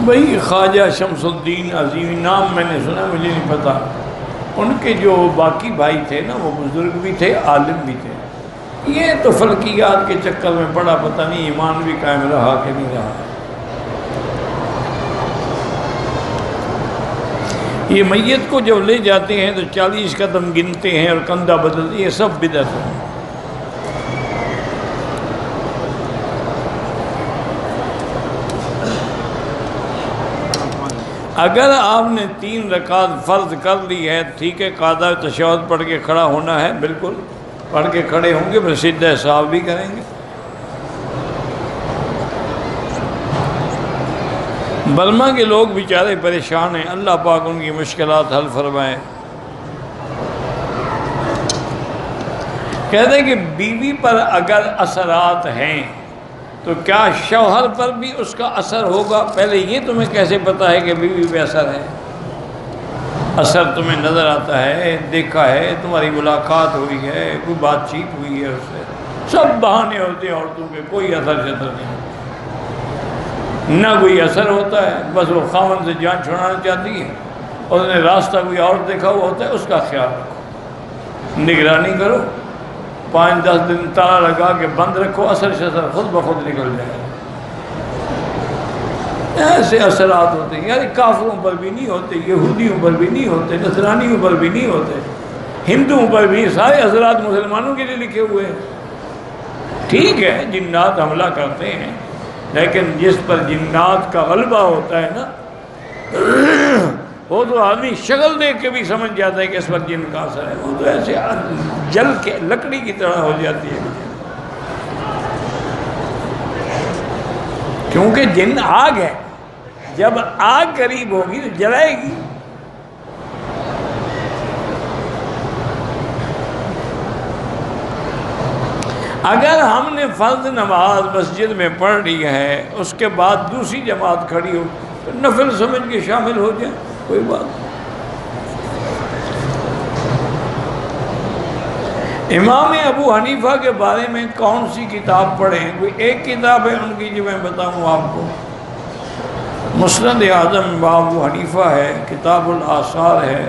بھائی خواجہ شمس الدین عظیم نام میں نے سنا، مجھے نہیں پتا۔ ان کے جو باقی بھائی تھے نا وہ بزرگ بھی تھے، عالم بھی تھے۔ یہ تو فلکیات کے چکر میں پڑا، پتہ نہیں ایمان بھی قائم رہا کہ نہیں رہا۔ یہ میت کو جب لے جاتے ہیں تو 40 قدم گنتے ہیں اور کندھا بدلتے، یہ سب بدعت ہے۔ اگر آپ نے 3 رکعت فرض کر لی ہے ٹھیک ہے، قاعدہ تشہد پڑھ کے کھڑا ہونا ہے، بالکل پڑھ کے کھڑے ہوں گے، پھر سجدہ سہو بھی کریں گے۔ برما کے لوگ بیچارے پریشان ہیں، اللہ پاک ان کی مشکلات حل فرمائے۔ کہتے ہیں کہ بیوی پر اگر اثرات ہیں تو کیا شوہر پر بھی اس کا اثر ہوگا؟ پہلے یہ تمہیں کیسے پتا ہے کہ بیوی پہ اثر ہے؟ اثر تمہیں نظر آتا ہے، دیکھا ہے، تمہاری ملاقات ہوئی ہے، کوئی بات چیت ہوئی ہے اس سے، سب بہانے ہوتے ہیں عورتوں کے، کوئی اثر شتر نہیں، نہ کوئی اثر ہوتا ہے، بس وہ خاوند سے جان چھڑانا چاہتی ہے، اور انہیں راستہ کوئی اور دیکھا ہوا ہوتا ہے، اس کا خیال رکھو، نگرانی کرو، 5-10 دن تالا لگا کے بند رکھو، اثر شتر خود بخود نکل جائے گا۔ ایسے اثرات ہوتے ہیں، یعنی کافروں پر بھی نہیں ہوتے، یہودیوں پر بھی نہیں ہوتے، نصرانیوں پر بھی نہیں ہوتے، ہندوؤں پر بھی، سارے اثرات مسلمانوں کے لیے لکھے ہوئے ہیں۔ ٹھیک ہے جنات حملہ کرتے ہیں، لیکن جس پر جنات کا غلبہ ہوتا ہے نا، وہ تو آدمی شکل دیکھ کے بھی سمجھ جاتا ہے کہ اس پر جن کا اثر ہے، وہ تو ایسے جل کے لکڑی کی طرح ہو جاتی ہے، کیونکہ جن آگ ہے، جب آگ قریب ہوگی تو جلائے گی۔ اگر ہم نے فرض نماز مسجد میں پڑھ لی ہے، اس کے بعد دوسری جماعت کھڑی ہو تو نفل سمجھ کے شامل ہو جائے، کوئی بات نہیں۔ امام ابو حنیفہ کے بارے میں کون سی کتاب پڑھیں؟ کوئی ایک کتاب ہے ان کی جو میں بتاؤں آپ کو، مسند اعظم ابو حنیفہ ہے، کتاب الآثار ہے،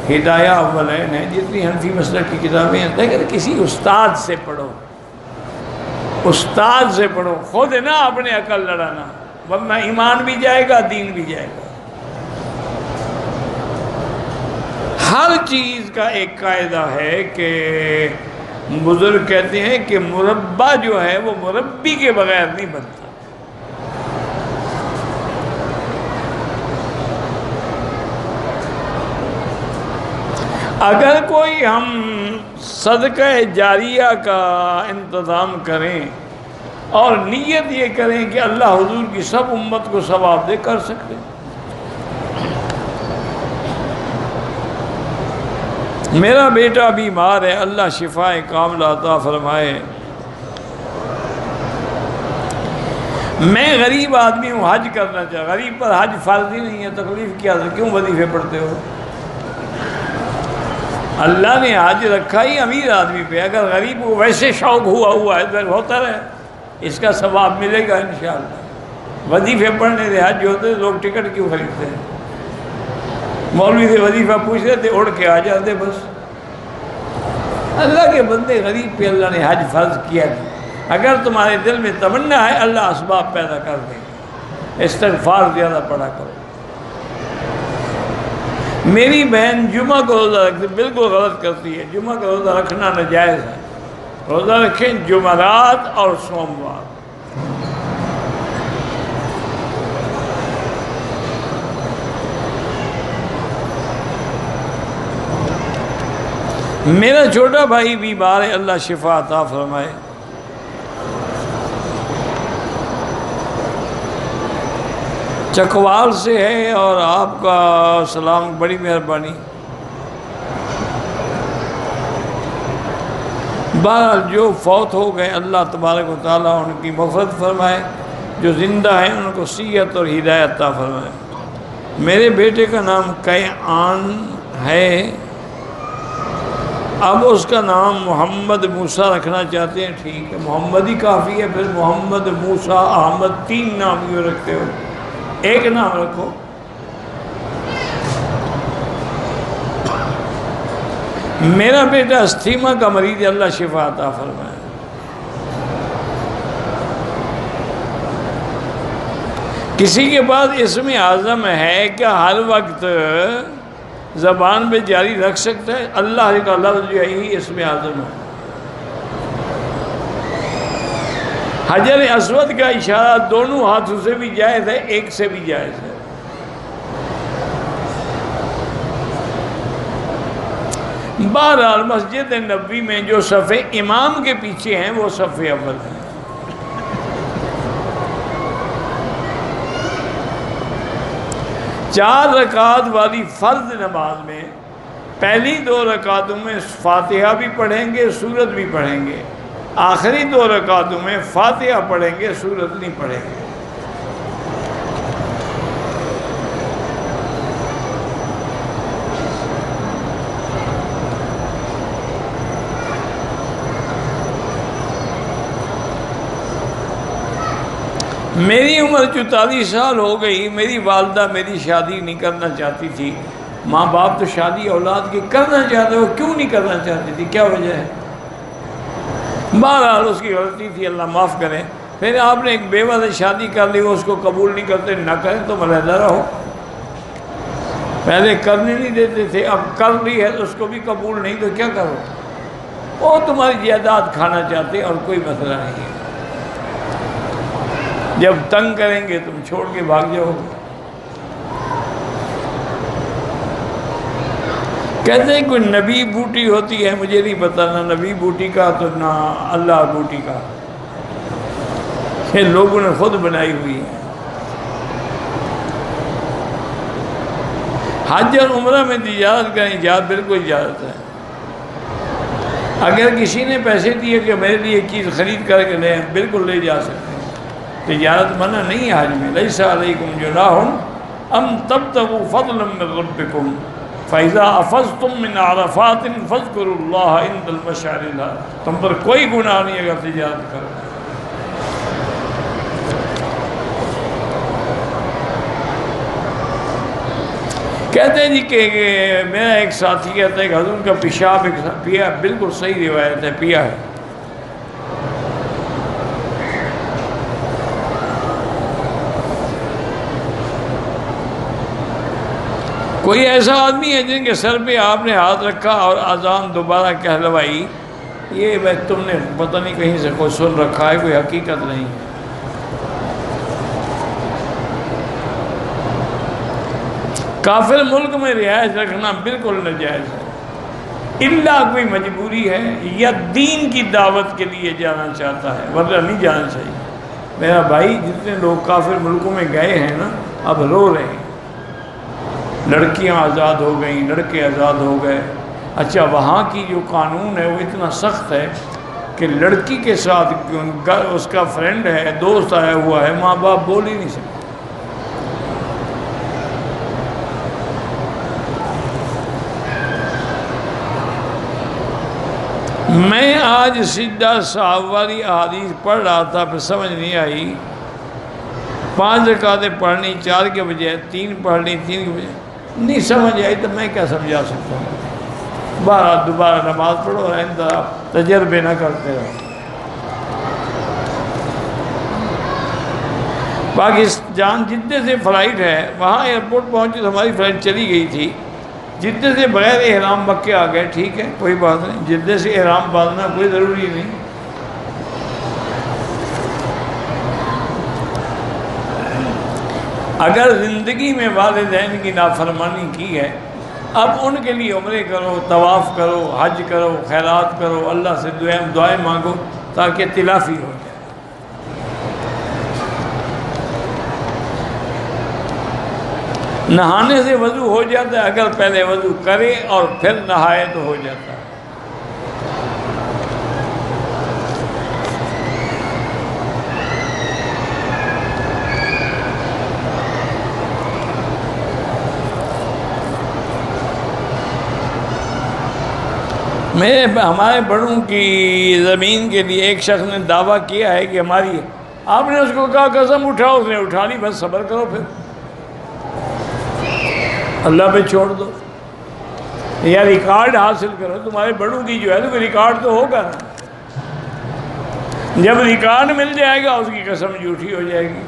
ہدایہ اولین ہے، جتنی حنفی مسلک کی کتابیں ہیں، لیکن کسی استاد سے پڑھو، استاد سے پڑھو، خود ہے نا اپنے عقل لڑانا، ورنہ ایمان بھی جائے گا، دین بھی جائے گا۔ ہر چیز کا ایک قاعدہ ہے کہ بزرگ کہتے ہیں کہ مربع جو ہے وہ مربی کے بغیر نہیں بنتا۔ اگر کوئی ہم صدقہ جاریہ کا انتظام کریں اور نیت یہ کریں کہ اللہ حضور کی سب امت کو ثواب دے، کر سکتے ہیں۔ میرا بیٹا بیمار ہے، اللہ شفائے کاملہ عطا فرمائے۔ میں غریب آدمی ہوں، حج کرنا چاہتا، غریب پر حج فرض ہی نہیں ہے، تکلیف کیا ہے، کیوں وظیفے پڑھتے ہو؟ اللہ نے حج رکھا ہی امیر آدمی پہ، اگر غریب کو ویسے شوق ہوا ہے تو ہوتا رہے، اس کا ثواب ملے گا انشاءاللہ۔ وظیفے پڑھنے سے حج ہوتے، لوگ ٹکٹ کیوں خریدتے ہیں؟ مولوی سے وظیفہ پوچھ رہے تھے، اڑ کے آ جاتے بس۔ اللہ کے بندے غریب پہ اللہ نے حج فرض کیا ہے، اگر تمہارے دل میں تمنا ہے اللہ اسباب پیدا کر دے گا، استغفار زیادہ پڑھا کرو۔ میری بہن جمعہ کو روزہ رکھتی، بالکل غلط کرتی ہے، جمعہ کا روزہ رکھنا ناجائز ہے، روزہ رکھیں جمعرات اور سوموار۔ میرا چھوٹا بھائی بیمار ہے، اللہ شفا عطا فرمائے۔ چکوال سے ہے، اور آپ کا سلام، بڑی مہربانی۔ بہرحال جو فوت ہو گئے اللہ تبارک و تعالیٰ ان کی مغفرت فرمائے، جو زندہ ہیں ان کو صحت اور ہدایت عطا فرمائے۔ میرے بیٹے کا نام کیان ہے، اب اس کا نام محمد موسیٰ رکھنا چاہتے ہیں، ٹھیک ہے، محمد ہی کافی ہے، پھر محمد، موسیٰ، احمد، 3 نام کیوں رکھتے ہو؟ ایک نام رکھو. میرا بیٹا استھیما کا مریض ہے، اللہ شفا عطا فرمائے. کسی کے پاس اسم اعظم ہے کیا ہر وقت زبان پہ جاری رکھ سکتا ہے؟ اللہ کا لفظ جو ہے یہی اسم اعظم ہے. حجر اسود کا اشارہ دونوں ہاتھوں سے بھی جائز ہے، ایک سے بھی جائز ہے. بہرحال مسجد نبوی میں جو صف امام کے پیچھے ہیں وہ صف اول ہیں. چار رکعت والی فرض نماز میں پہلی 2 رکعتوں میں فاتحہ بھی پڑھیں گے، سورت بھی پڑھیں گے. آخری 2 رکعتوں میں فاتحہ پڑھیں گے، سورت نہیں پڑھیں گے. میری عمر 44 سال ہو گئی، میری والدہ میری شادی نہیں کرنا چاہتی تھی. ماں باپ تو شادی اولاد کی کرنا چاہتے، وہ کیوں نہیں کرنا چاہتی تھی؟ کیا وجہ ہے؟ بہرحال اس کی غلطی تھی، اللہ معاف کرے. پھر آپ نے ایک بیوہ سے شادی کر لی، وہ اس کو قبول نہیں کرتے، نہ کریں تو علیحدہ رہو. پہلے کرنے نہیں دیتے تھے، اب کر لی ہے تو اس کو بھی قبول نہیں، تو کیا کرو؟ وہ تمہاری جائیداد کھانا چاہتے اور کوئی مسئلہ نہیں ہے. جب تنگ کریں گے تم چھوڑ کے بھاگ جاؤ گے. کہتے ہیں کوئی نبی بوٹی ہوتی ہے، مجھے نہیں پتا، نہ نبی بوٹی کا تو نہ اللہ بوٹی کا، یہ لوگوں نے خود بنائی ہوئی ہے. حج اور عمرہ میں تجارت کریں، اجازت بالکل اجازت ہے. اگر کسی نے پیسے دیے کہ میرے لیے چیز خرید کر کے لیں، بالکل لے جا سکتے ہیں. تجارت منع نہیں ہے حج میں. لیس علیکم جناح ان تبتغوا فضلا من ربکم فاذا افضتم من عرفات فاذکروا اللہ عند المشعر الحرام. تم پر کوئی گناہ نہیں اگر تجارت کرو. کہتے ہیں جی کہ میرا ایک ساتھی کہتا ہے کہ حضور کا پیشاب پیا، بالکل صحیح روایت ہے، پیا ہے. کوئی ایسا آدمی ہے جن کے سر پہ آپ نے ہاتھ رکھا اور اذان دوبارہ کہلوائی، یہ بھائی تم نے پتہ نہیں کہیں سے کوئی سن رکھا ہے، کوئی حقیقت نہیں. کافر ملک میں رہائش رکھنا بالکل ناجائز ہے، الا کوئی مجبوری ہے یا دین کی دعوت کے لیے جانا چاہتا ہے، ورنہ نہیں جانا چاہیے. میرا بھائی جتنے لوگ کافر ملکوں میں گئے ہیں نا، اب رو رہے ہیں. لڑکیاں آزاد ہو گئیں، لڑکے آزاد ہو گئے. اچھا وہاں کی جو قانون ہے وہ اتنا سخت ہے کہ لڑکی کے ساتھ اس کا فرینڈ ہے، دوست آیا ہوا ہے، ماں باپ بول ہی نہیں سکتے. میں آج سیدھا صحابہ والی احادیث پڑھ رہا تھا، پھر سمجھ نہیں آئی. 5 رکعتیں پڑھنی 4 کے بجائے 3 پڑھنی 3 کے بجائے، نہیں سمجھ آئی تو میں کیا سمجھا سکتا ہوں. دوبارہ نماز پڑھو، آئندہ تجربے نہ کرتے رہو. پاکستان جدہ سے فلائٹ ہے، وہاں ایئرپورٹ پہنچے تو ہماری فلائٹ چلی گئی تھی. جدہ سے بغیر احرام مکے آ گئے، ٹھیک ہے کوئی بات نہیں. جدہ سے احرام باندھنا کوئی ضروری نہیں. اگر زندگی میں والدین کی نافرمانی کی ہے، اب ان کے لیے عمرے کرو، طواف کرو، حج کرو، خیرات کرو، اللہ سے دعائیں مانگو تاکہ تلافی ہو جائے. نہانے سے وضو ہو جاتا ہے، اگر پہلے وضو کرے اور پھر نہائے تو ہو جاتا ہے. ہمارے بڑوں کی زمین کے لیے ایک شخص نے دعویٰ کیا ہے کہ ہماری ہے. آپ نے اس کو کہا قسم اٹھاؤ، اس نے اٹھا لی، بس صبر کرو. پھر اللہ پہ چھوڑ دو یا ریکارڈ حاصل کرو. تمہارے بڑوں کی جو ہے تو ریکارڈ تو ہوگا نا. جب ریکارڈ مل جائے گا اس کی قسم جھوٹی ہو جائے گی.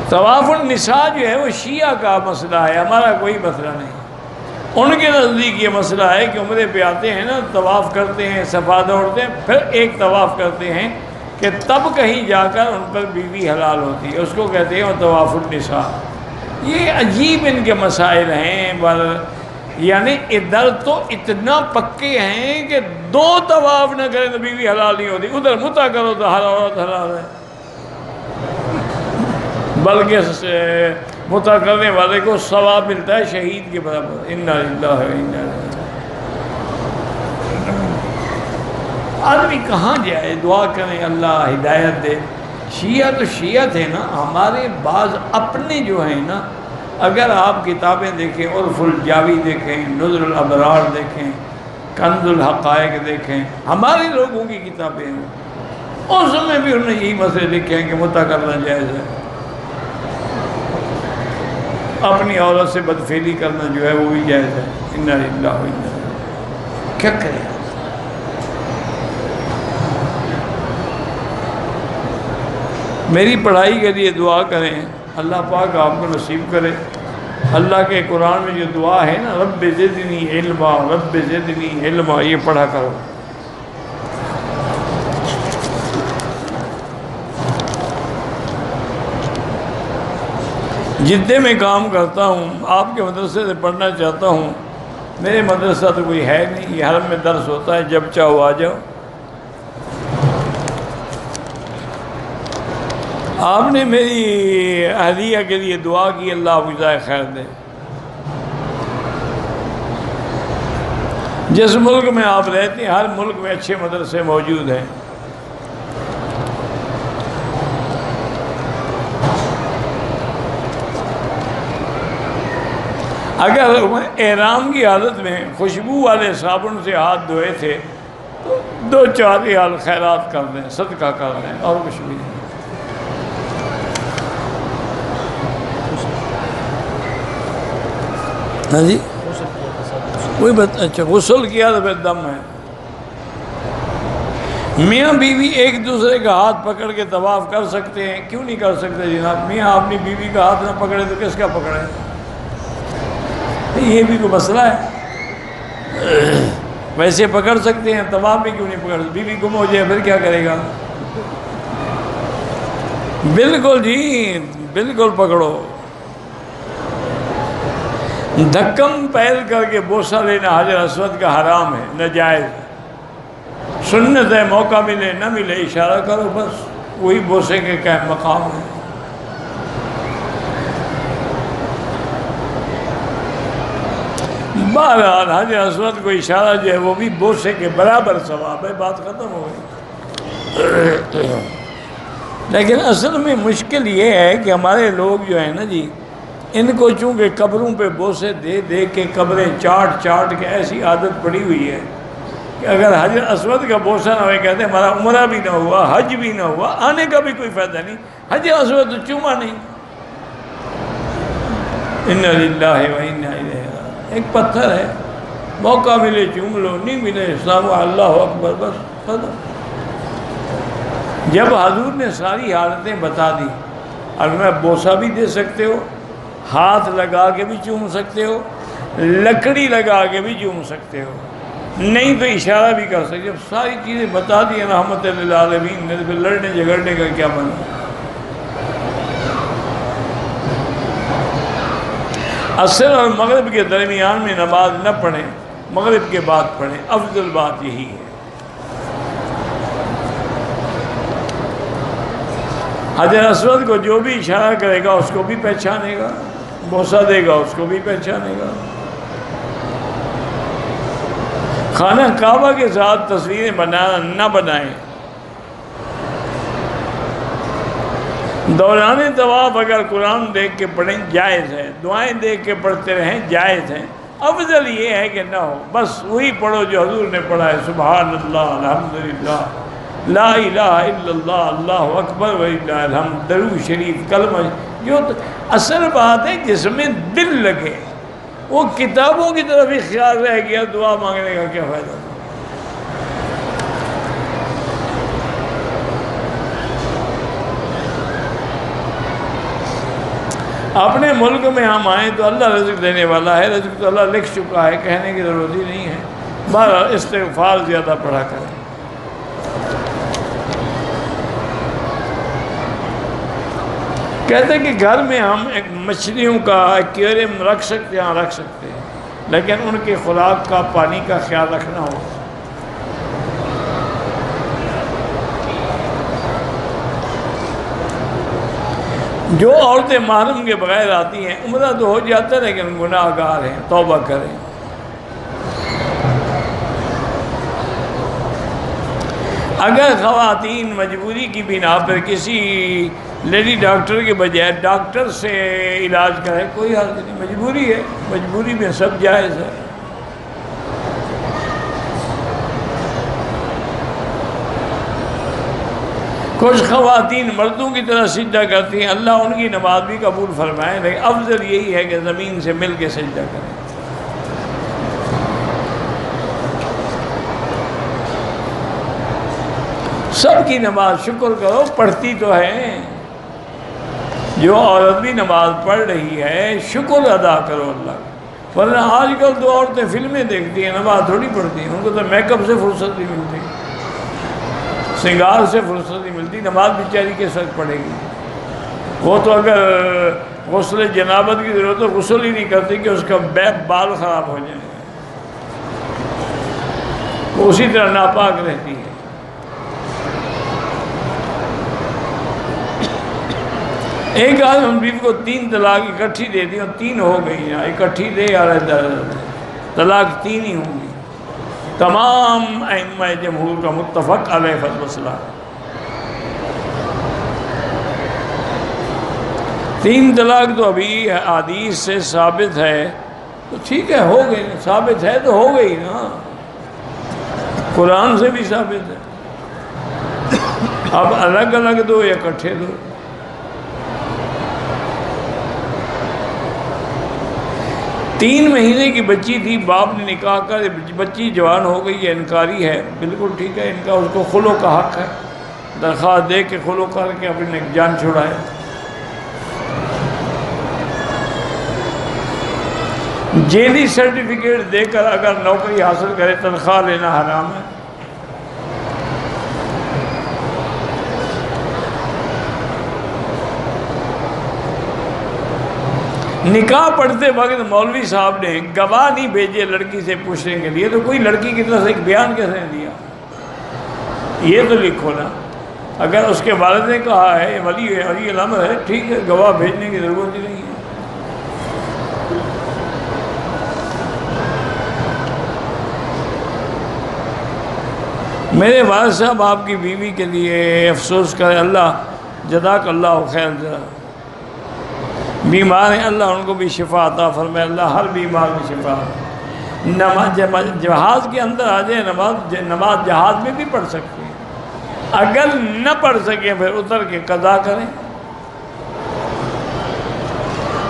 طواف النساء جو ہے وہ شیعہ کا مسئلہ ہے، ہمارا کوئی مسئلہ نہیں. ان کے نزدیک یہ مسئلہ ہے کہ عمرے پہ آتے ہیں نا، طواف کرتے ہیں، صفا دوڑتے ہیں، پھر ایک طواف کرتے ہیں کہ تب کہیں جا کر ان پر بیوی حلال ہوتی ہے، اس کو کہتے ہیں وہ طواف النساء. یہ عجیب ان کے مسائل ہیں. یعنی ادھر تو اتنا پکے ہیں کہ 2 طواف نہ کریں تو بیوی حلال نہیں ہوتی، ادھر متع کرو تو ہر عورت حلال ہے. بلکہ متع کرنے والے کو ثواب ملتا ہے شہید کے برابر. انا للہ و انا الیہ. آدمی کہاں جائے؟ دعا کریں اللہ ہدایت دے. شیعہ تو شیعہ تھے نا، ہمارے بعض اپنے جو ہیں نا، اگر آپ کتابیں دیکھیں، عرف الجاوی دیکھیں، نظر الابرار دیکھیں، کنز الحقائق دیکھیں، ہمارے لوگوں کی کتابیں ہیں، اس میں بھی انہوں نے یہی مسئلے لکھے ہیں کہ متع کرنا جائز ہے. اپنی عورت سے بدفعلی کرنا جو ہے وہ بھی جائز ہے. انا للہ و انا الیہ. کیا کریں؟ میری پڑھائی کے لیے دعا کریں، اللہ پاک آپ کو نصیب کرے. اللہ کے قرآن میں جو دعا ہے نا، رب زدنی علما، رب زدنی علما، یہ پڑھا کرو. جدے میں کام کرتا ہوں، آپ کے مدرسے سے پڑھنا چاہتا ہوں. میرے مدرسہ تو کوئی ہے نہیں، یہ حرم میں درس ہوتا ہے، جب چاہو آ جاؤ. آپ نے میری اہلیہ کے لیے دعا کی، اللہ آپ کو جزائے خیر دے. جس ملک میں آپ رہتے ہیں ہر ملک میں اچھے مدرسے موجود ہیں. اگر احرام کی حالت میں خوشبو والے صابن سے ہاتھ دھوئے تھے تو 2-4 ریال خیرات کر دیں، صدقہ کر دیں، اور کچھ بھی نہیں. ہاں جی، کوئی بات. اچھا، غسل کیا تو پھر دم ہے. میاں بیوی ایک دوسرے کا ہاتھ پکڑ کے طواف کر سکتے ہیں؟ کیوں نہیں کر سکتے جناب؟ میاں اپنی بیوی کا ہاتھ نہ پکڑے تو کس کا پکڑے؟ یہ بھی کوئی مسئلہ ہے؟ ویسے پکڑ سکتے ہیں، طواف میں کیوں نہیں پکڑ سکتے؟ بیوی گم ہو جائے پھر کیا کرے گا؟ بالکل جی، بالکل پکڑو. دھکم پہل کر کے بوسہ لینا حجر اسود کا حرام ہے، ناجائز. سنت ہے، موقع ملے نہ ملے اشارہ کرو، بس وہی بوسے کے کیا مقام ہے. بہرحال حجر اسود کو اشارہ جو ہے وہ بھی بوسے کے برابر ثواب ہے. بات ختم ہو گئی. لیکن اصل میں مشکل یہ ہے کہ ہمارے لوگ جو ہیں نا جی، ان کو چونکہ قبروں پہ بوسے دے دے کے قبریں چاٹ چاٹ کے ایسی عادت پڑی ہوئی ہے کہ اگر حجر اسود کا بوسہ نہ ہوئے، کہتے ہیں ہمارا عمرہ بھی نہ ہوا، حج بھی نہ ہوا، آنے کا بھی کوئی فائدہ نہیں. حجر اسود تو چوما نہیں. انا للہ و انا الیہ راجعون. ایک پتھر ہے، موقع ملے چوم لو، نہیں ملے اسلام اللہ اکبر، بس ختم. جب حضور نے ساری حالتیں بتا دی، اور میں بوسہ بھی دے سکتے ہو، ہاتھ لگا کے بھی چوم سکتے ہو، لکڑی لگا کے بھی چوم سکتے ہو، نہیں تو اشارہ بھی کر سکتے. جب ساری چیزیں بتا دی رحمت للعالمین نے، پھر لڑنے جھگڑنے کا کیا بنا؟ عصر اور مغرب کے درمیان میں نماز نہ پڑھیں، مغرب کے بعد پڑھیں، افضل بات یہی ہے. حجر اسود کو جو بھی اشارہ کرے گا اس کو بھی پہچانے گا، بوسہ دے گا اس کو بھی پہچانے گا. خانہ کعبہ کے ساتھ تصویریں بنانا نہ بنائیں. دوران طواف اگر قرآن دیکھ کے پڑھیں جائز ہے، دعائیں دیکھ کے پڑھتے رہیں جائز ہیں. افضل یہ ہے کہ نہ ہو، بس وہی پڑھو جو حضور نے پڑھا ہے، سبحان اللہ، الحمدللہ، لا الہ الا اللہ، اللہ اکبر وللہ الحمد، درود شریف، کلمہ جو اصل بات ہے جس میں دل لگے، وہ کتابوں کی طرف ہی خیال رہ گیا، دعا مانگنے کا کیا فائدہ؟ اپنے ملک میں ہم آئیں تو اللہ رزق دینے والا ہے، رزق تو اللہ لکھ چکا ہے، کہنے کی ضرورت ہی نہیں ہے۔ بہرحال استغفار زیادہ پڑھا کریں۔ کہتے ہیں کہ گھر میں ہم ایک مچھلیوں کا ایکویریم رکھ سکتے ہیں، رکھ سکتے ہیں، لیکن ان کی خوراک کا، پانی کا خیال رکھنا ہوگا۔ جو عورتیں محرم کے بغیر آتی ہیں، عمرہ تو ہو جاتا ہے لیکن گناہ گار ہیں، توبہ کریں۔ اگر خواتین مجبوری کی بنا پر کسی لیڈی ڈاکٹر کے بجائے ڈاکٹر سے علاج کریں، کوئی حرج نہیں، مجبوری ہے، مجبوری میں سب جائز ہے۔ کچھ خواتین مردوں کی طرح سجدہ کرتی ہیں، اللہ ان کی نماز بھی قبول فرمائے، لیکن افضل یہی ہے کہ زمین سے مل کے سجدہ کریں۔ سب کی نماز شکر کرو، پڑھتی تو ہے، جو عورت بھی نماز پڑھ رہی ہے شکر ادا کرو اللہ کا۔ ورنہ آج کل تو عورتیں فلمیں دیکھتی ہیں، نماز تھوڑی پڑھتی ہیں، ان کو تو میک اپ سے فرصت نہیں ملتی، سنگار سے فرصت نہیں ملتی، نماز بیچاری کس وقت پڑھے گی؟ وہ تو اگر غسل جنابت کی ضرورت ہے غسل ہی نہیں کرتی کہ اس کا بال خراب ہو جائے، وہ اسی طرح ناپاک رہتی ہے۔ ایک آدمی بیوی کو 3 طلاق اکٹھی دے دی اور 3 ہو گئی، یا اکٹھی دے یا طلاق 3 ہی ہوں گی۔ تمام ائمہ جمہور کا متفق علیہ مسئلہ، 3 طلاق تو ابھی حدیث سے ثابت ہے تو ٹھیک ہے، ہو گئی، ثابت ہے تو ہو گئی نا، قرآن سے بھی ثابت ہے۔ اب الگ الگ دو یا اکٹھے دو۔ تین مہینے کی بچی تھی، باپ نے نکاح کر، بچی جوان ہو گئی ہے، انکاری ہے، بالکل ٹھیک ہے، ان کا اس کو خلو کا حق ہے، درخواست دے کے خلو کر کے اپنی جان چھڑائے۔ جیلی سرٹیفکیٹ دے کر اگر نوکری حاصل کرے تنخواہ لینا حرام ہے۔ نکاح پڑھتے وقت مولوی صاحب نے گواہ نہیں بھیجے لڑکی سے پوچھنے کے لیے، تو کوئی لڑکی کی طرف سے ایک بیان کیسے دیا؟ یہ تو لکھو نا۔ اگر اس کے والد نے کہا ہے ولی الامر ہے، ٹھیک ہے، گواہ بھیجنے کی ضرورت ہی نہیں ہے۔ میرے والد صاحب آپ کی بیوی کے لیے افسوس کرے، اللہ جزاک اللہ خیر، بیمار ہیں اللہ ان کو بھی شفا عطا فرمائے، اللہ ہر بیمار میں شفا۔ نماز جہاز کے اندر آ جائے، نماز جہاز میں بھی پڑھ سکتے ہیں، اگر نہ پڑھ سکیں پھر اتر کے قضا کریں۔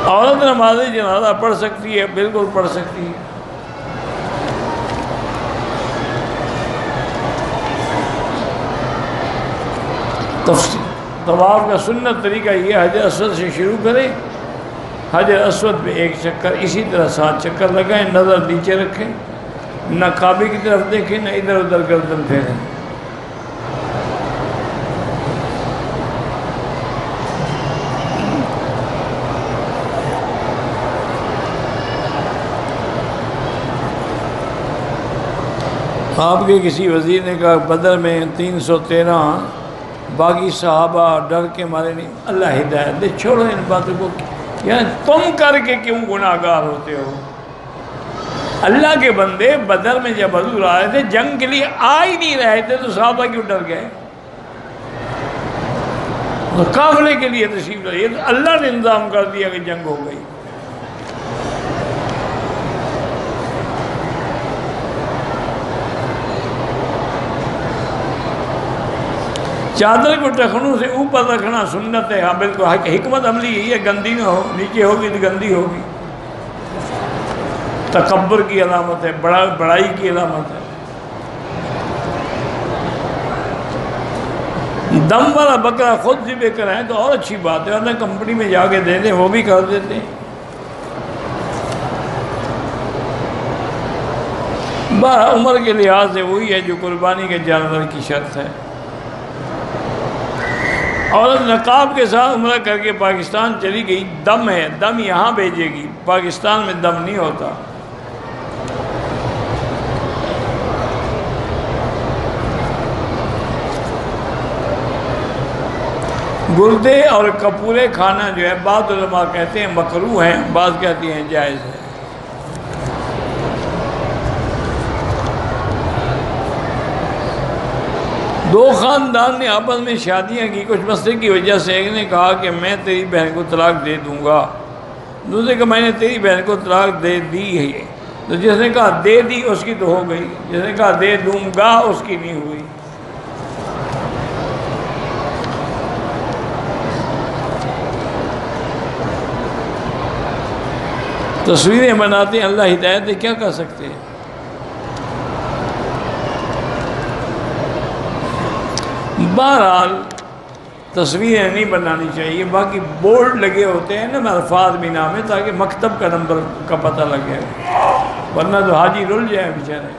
عورت نماز جنازہ پڑھ سکتی ہے، بالکل پڑھ سکتی ہے۔ طواف کا سنت طریقہ یہ حجر اسود سے شروع کریں، حجر اسود پہ 1 چکر، اسی طرح 7 چکر لگائیں، نظر نیچے رکھیں، نہ کعبے کی طرف دیکھیں نہ ادھر ادھر گردن پھیریں۔ آپ کے کسی وزیر نے کہا بدر میں 313 باقی صحابہ ڈر کے مارے نہیں، اللہ ہدایت دے، چھوڑو ان باتوں کو، یعنی تم کر کے کیوں گناہ گار ہوتے ہو؟ اللہ کے بندے بدر میں جب حضور آئے تھے جنگ کے لیے آ ہی نہیں رہے تھے تو صحابہ کیوں ڈر گئے؟ قافلے کے لیے تشریف لائے، اللہ نے انتظام کر دیا کہ جنگ ہو گئی۔ چادر کو ٹخنوں سے اوپر رکھنا سنت ہے، ہاں بالکل حکمت عملی یہی ہے، گندی نہ ہو، نیچے ہوگی تو گندی ہوگی، تکبر کی علامت ہے، بڑائی کی علامت ہے۔ دم والا بکرا خود ذبح کرائیں تو اور اچھی بات ہے، ورنہ کمپنی میں جا کے دے دیں، وہ بھی کر دیتے ہیں۔ بارہ عمر کے لحاظ سے وہی ہے جو قربانی کے جانور کی شرط ہے۔ عورت نقاب کے ساتھ عمرہ کر کے پاکستان چلی گئی، دم ہے، دم یہاں بھیجے گی، پاکستان میں دم نہیں ہوتا۔ گردے اور کپورے کھانا جو ہے بعض علماء کہتے ہیں مکروہ ہیں، بعض کہتے ہیں جائز ہے۔ دو خاندان نے آپس میں شادیاں کی، کچھ مسئلے کی وجہ سے ایک نے کہا کہ میں تیری بہن کو طلاق دے دوں گا، دوسرے کہ میں نے تیری بہن کو طلاق دے دی ہے، تو جس نے کہا دے دی اس کی تو ہو گئی، جس نے کہا دے دوں گا اس کی نہیں ہوئی۔ تصویریں بناتے ہیں، اللہ ہدایت دے، کیا کر سکتے ہیں۔ بہرحال تصویریں نہیں بنانی چاہیے، باقی بورڈ لگے ہوتے ہیں نا الفاظ بھی نام ہے، تاکہ مکتب کا نمبر کا پتہ لگ جائے، ورنہ تو حاجی رل جائے بیچارے۔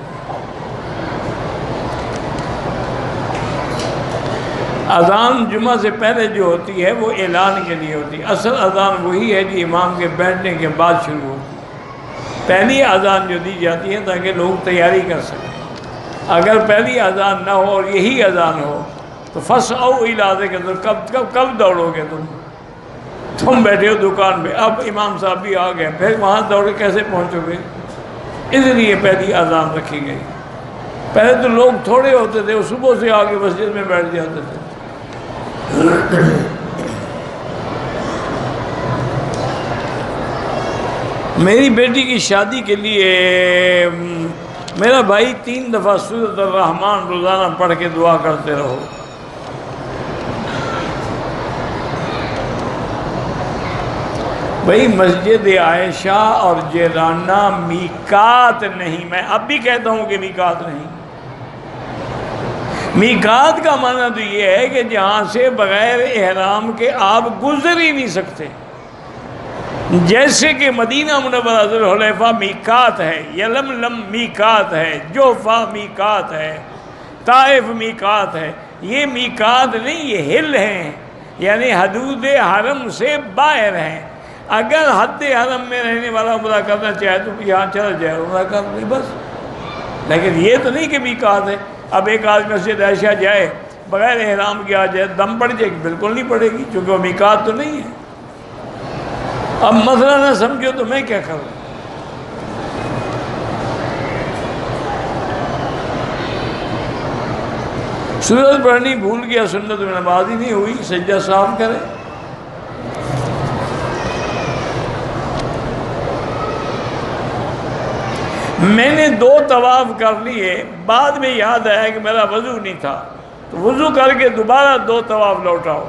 اذان جمعہ سے پہلے جو ہوتی ہے وہ اعلان کے لیے ہوتی ہے، اصل اذان وہی ہے جو امام کے بیٹھنے کے بعد شروع ہوتی ہے۔ پہلی اذان جو دی جاتی ہے تاکہ لوگ تیاری کر سکیں، اگر پہلی اذان نہ ہو اور یہی اذان ہو تو فَاسْعَوْا إِلَىٰ ذِكْرِ، کب دوڑو گے تم بیٹھے ہو دکان پہ، اب امام صاحب بھی آ گئے، پھر وہاں دوڑ کے کیسے پہنچو گے؟ اس لیے پہلی اذان رکھی گئی۔ پہلے تو لوگ تھوڑے ہوتے تھے، وہ صبح سے آ کے مسجد میں بیٹھ جاتے تھے۔ میری بیٹی کی شادی کے لیے میرا بھائی 3 دفعہ سورۃ الرحمن روزانہ پڑھ کے دعا کرتے رہو۔ بھئی مسجد عائشہ اور جیرانہ میقات نہیں، میں اب بھی کہتا ہوں کہ میقات نہیں۔ میقات کا معنی تو یہ ہے کہ جہاں سے بغیر احرام کے آپ گزر ہی نہیں سکتے، جیسے کہ مدینہ منورہ ذوالحلیفہ میقات ہے، یلملم میقات ہے، جوفہ میقات ہے، طائف میقات ہے۔ یہ میقات نہیں، یہ ہل ہیں، یعنی حدود حرم سے باہر ہیں۔ اگر حد حرم میں رہنے والا عمرہ کرنا چاہے تو یہاں چلا جائے عمرہ کر لے بس، لیکن یہ تو نہیں کہ میقات ہے۔ اب ایک آدمی مسجد عائشہ جائے بغیر احرام کے آ جائے، دم پڑ جائے گی؟ بالکل نہیں پڑے گی، کیونکہ وہ میقات تو نہیں ہے۔ اب مسئلہ نہ سمجھو تو میں کیا کروں؟ سورت پڑھنی بھول گیا، سنت میں نماز ہی نہیں ہوئی، سجدہ صاف کرے۔ میں نے 2 طواف کر لیے، بعد میں یاد آیا کہ میرا وضو نہیں تھا، تو وضو کر کے دوبارہ 2 طواف لوٹاؤ۔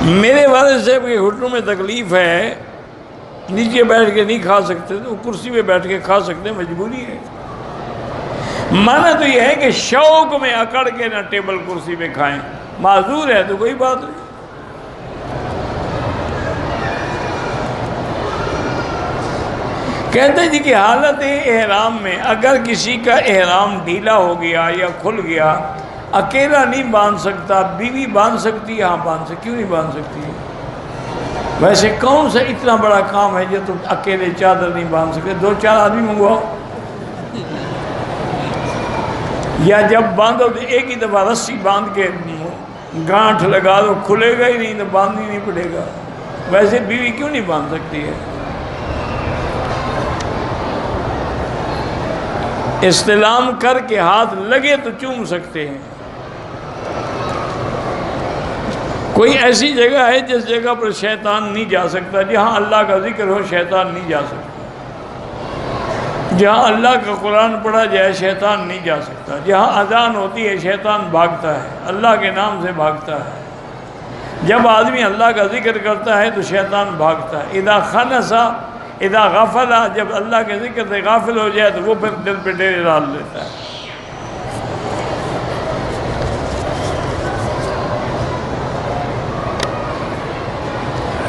میرے والد صاحب کے گھٹنوں میں تکلیف ہے، نیچے بیٹھ کے نہیں کھا سکتے، تو کرسی پہ بیٹھ کے کھا سکتے، مجبوری ہے۔ معنی تو یہ ہے کہ شوق میں اکڑ کے نہ ٹیبل کرسی پہ کھائیں، معذور ہے تو کوئی بات نہیں۔ کہتے ہیں جی کہ حالت احرام میں اگر کسی کا احرام ڈھیلا ہو گیا یا کھل گیا، اکیلا نہیں باندھ سکتا، بیوی باندھ سکتی ہے؟ ہاں باندھ سکتی، کیوں نہیں باندھ سکتی ہے؟ ویسے کون سا اتنا بڑا کام ہے جو تم اکیلے چادر نہیں باندھ سکتے؟ 2-4 آدمی منگواؤ، یا جب باندھو تو ایک ہی دفعہ رسی باندھ کے گانٹھ لگا دو، کھلے گا ہی نہیں تو باندھ ہی نہیں پڑے گا۔ ویسے بیوی کیوں نہیں باندھ سکتی ہے؟ استلام کر کے ہاتھ لگے تو چوم سکتے ہیں۔ کوئی ایسی جگہ ہے جس جگہ پر شیطان نہیں جا سکتا؟ جہاں اللہ کا ذکر ہو شیطان نہیں جا سکتا۔ جہاں اللہ کا قرآن پڑھا جائے شیطان نہیں جا سکتا، جہاں اذان ہوتی ہے شیطان بھاگتا ہے، اللہ کے نام سے بھاگتا ہے۔ جب آدمی اللہ کا ذکر کرتا ہے تو شیطان بھاگتا ہے۔ اذا خنسا اذا غفلا، جب اللہ کے ذکر سے غافل ہو جائے تو وہ پھر دل پہ ڈیرے ڈال لیتا ہے۔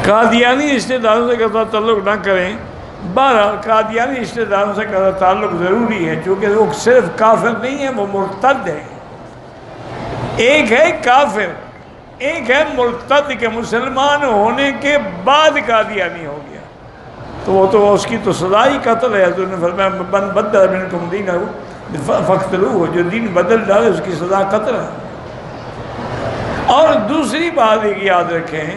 قادیانی رشتہ داروں سے قطع تعلق نہ کریں۔ بہرحال قادیانی رشتہ داروں سے قطع تعلق ضروری ہے، چونکہ وہ صرف کافر نہیں ہے، وہ مرتد ہے۔ ایک ہے کافر، ایک ہے مرتد کہ مسلمان ہونے کے بعد قادیانی ہو گیا، تو وہ تو اس کی تو سزا ہی قتل ہے۔ حضور نے فرمایا من بدل منکم دینہ فاقتلوہ، جو دین بدل ڈالے اس کی سزا قتل ہے۔ اور دوسری بات ایک یاد رکھیں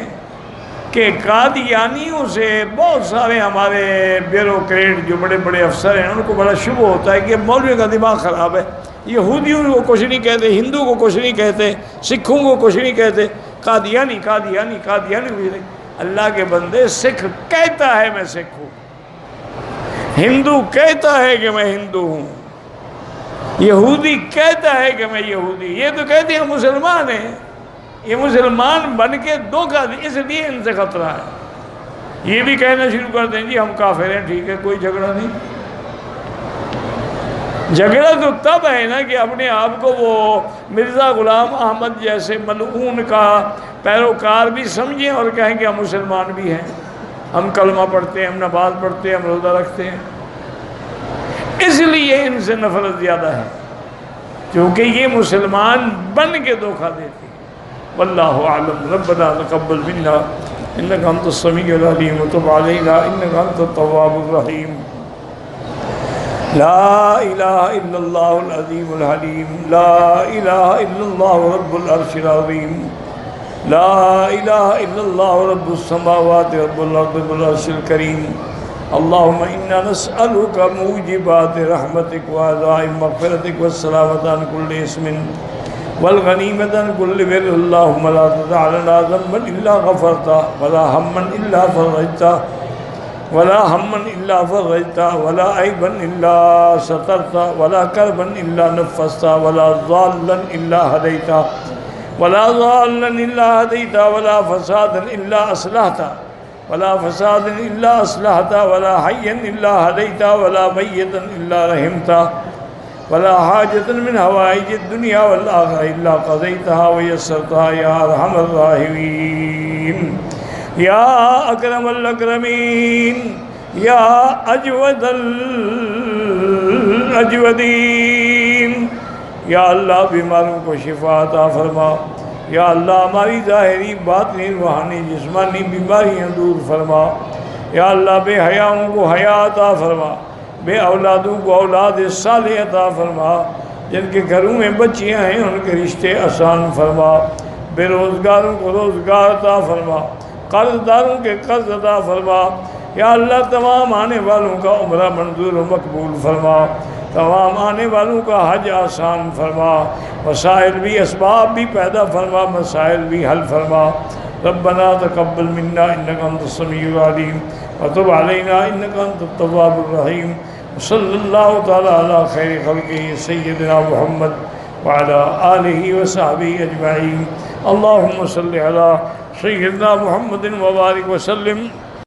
کہ قادیانیوں سے بہت سارے ہمارے بیوروکریٹ جو بڑے بڑے افسر ہیں ان کو بڑا شبہ ہوتا ہے کہ مولوی کا دماغ خراب ہے، یہودیوں کو کچھ نہیں کہتے، ہندو کو کچھ نہیں کہتے، سکھوں کو کچھ نہیں کہتے، قادیانی قادیانی قادیانی کچھ نہیں۔ اللہ کے بندے، سکھ کہتا ہے میں سکھ ہوں، ہندو کہتا ہے کہ میں ہندو ہوں، یہودی کہتا ہے کہ میں یہودی، یہ تو کہتے ہیں مسلمان ہیں۔ یہ مسلمان بن کے دھوکہ دے، اس لیے ان سے خطرہ ہے۔ یہ بھی کہنا شروع کر دیں جی ہم کافر ہیں، ٹھیک ہے کوئی جھگڑا نہیں۔ جھگڑا تو تب ہے نا کہ اپنے آپ کو وہ مرزا غلام احمد جیسے ملعون کا پیروکار بھی سمجھیں اور کہیں کہ ہم مسلمان بھی ہیں، ہم کلمہ پڑھتے ہیں، ہم نماز پڑھتے ہیں، ہم روزہ رکھتے ہیں۔ اس لیے ان سے نفرت زیادہ ہے، کیونکہ یہ مسلمان بن کے دھوکہ دیتے ہیں۔ واللہ اعلم۔ ربنا تقبل منا انك انت السميع العليم وتب علينا انك انت التواب الرحيم۔ لا الہ الا اللہ العظیم الحلیم، لا الہ الا اللہ رب العرش العظیم، لا الہ الا اللہ رب السماوات رب الارض رب العرش الکریم۔ اللہم انا نسألک موجبات رحمتک وعزائم مغفرتک والسلامة عن كل اسم والغنیمة عن كل بر۔ اللہم لا تدع لنا ذنبا الا غفرتا ولا ہما الا فرجتا ولا ہما الا فرجتا ولا عیبا الا سترتا ولا کربا الا نفستا ولا ضالا الا ہدیتا ولا ضالا الا ہدیتا ولا فسادا الا اصلحتا ولا فسادا الا اصلحتا ولا حیا الا ہدیتا ولا میتا الا رحمتا ولا حاجة من حوائج الدنيا والآخرة إلا قضيتها ويسرتها يا أرحم الراحمين يا أكرم الأكرمين يا أجود الأجودين۔ یا اللہ بیماروں کو شفا عطا فرما، یا اللہ ہماری ظاہری باطنی روحانی جسمانی بیماریاں دور فرما، یا اللہ بے حیاؤں کو حیا عطا فرما، بے اولادوں کو اولاد صالح عطا فرما، جن کے گھروں میں بچیاں ہیں ان کے رشتے آسان فرما، بے روزگاروں کو روزگار عطا فرما، قرض داروں کے قرض عطا فرما، یا اللہ تمام آنے والوں کا عمرہ منظور و مقبول فرما، تمام آنے والوں کا حج آسان فرما، وسائل بھی اسباب بھی پیدا فرما، مسائل بھی حل فرما۔ ربنا تقبل منا انك انت السميع العليم وتب علينا انك انت التواب الرحيم۔ صلی اللہ تعالی علی خیر خلقہ سیدنا محمد وعلی آلہ وصحبہ اجمعین۔ اللہم صلی علی سیدنا محمد وبارک وسلم۔